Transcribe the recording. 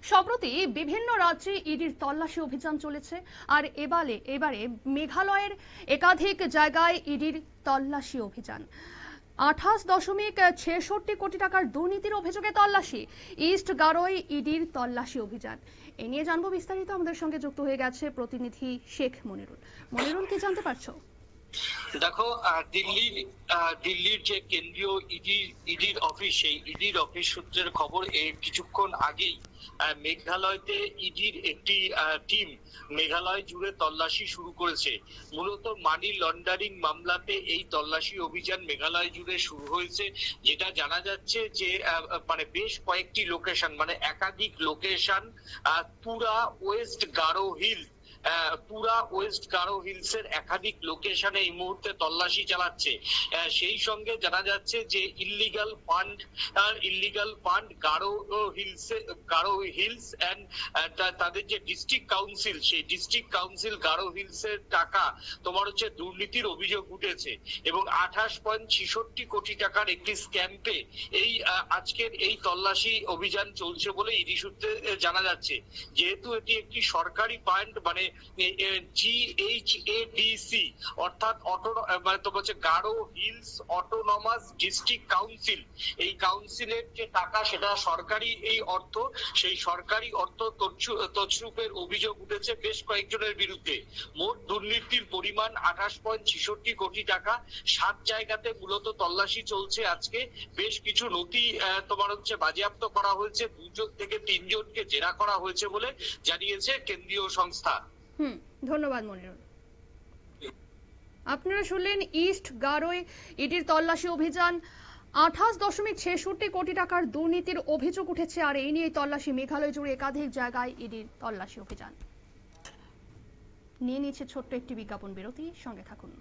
সম্প্রতি বিভিন্ন রাজ্যে ইডির তল্লাশি অভিযান চলেছে, আর এবারে মেঘালয়ের একাধিক জায়গায় ইডির তল্লাশি অভিযান। 28.66 কোটি টাকার দুর্নীতির অভিযোগে তল্লাশি। ইস্ট গারোয় ইডির তল্লাশি অভিযান। এ নিয়ে জানবো বিস্তারিত। আমাদের সঙ্গে যুক্ত হয়ে গেছে প্রতিনিধি শেখ মনিরুল। মনিরুল, কি জানতে পারছো? দেখো, দিল্লির যে কেন্দ্রীয় ইডির অফিস, সেই ইডির অফিস সূত্রের খবর কিছুক্ষণ আগেই মেঘালয়তে ইডির একটি টিম মেঘালয় জুড়ে তল্লাশি শুরু করেছে। মূলত মানি লন্ডারিং মামলাতে এই তল্লাশি অভিযান মেঘালয় জুড়ে শুরু হয়েছে। যেটা জানা যাচ্ছে যে মানে বেশ কয়েকটি লোকেশন, মানে একাধিক লোকেশন পুরা ওয়েস্ট গারো হিলসের একাধিক লোকেশনে এই মুহূর্তে তল্লাশি চালাচ্ছে। সেই সঙ্গে জানা যাচ্ছে যে illegal fund Garo Hills and তাদের যে ডিস্ট্রিক্ট কাউন্সিল, সেই ডিস্ট্রিক্ট কাউন্সিল গারো হিলস এর টাকা তোমার হচ্ছে দুর্নীতির অভিযোগ উঠেছে এবং 28.66 কোটি টাকার একটি স্ক্যাম্পে আজকের এই তল্লাশি অভিযান চলছে বলে ইডি সূত্রে জানা যাচ্ছে। যেহেতু এটি একটি সরকারি ফান্ড, মানে GHADC অর্থাৎ Garo hills autonomous district council, এই কাউন্সিলের যে টাকা সেটা সরকারি এই অর্থ, সেই সরকারি অর্থ তছরূপের অভিযোগ উঠেছে বেশ কয়েকজনের বিরুদ্ধে। মোট দুর্নীতির পরিমাণ 28.66 কোটি টাকা। 7 জায়গাতে মূলত তল্লাশি চলছে আজকে। বেশ কিছু নথি তোমার হচ্ছে বাজেয়াপ্ত করা হয়েছে, 2 থেকে 3 জনকে জেরা করা হয়েছে বলে জানিয়েছে কেন্দ্রীয় সংস্থা। ধন্যবাদ মনিরুল। আপনারা শুনলেন ইস্ট গারোয় ইডির তল্লাশি অভিযান। 28.66 কোটি টাকার দুর্নীতির অভিযোগ উঠেছে, আর এই নিয়ে তল্লাশি মেঘালয় জুড়ে একাধিক জায়গায় ইডির তল্লাশি অভিযান। নিয়ে নিচ্ছে ছোট্ট একটি বিজ্ঞাপন বিরতি, সঙ্গে থাকুন।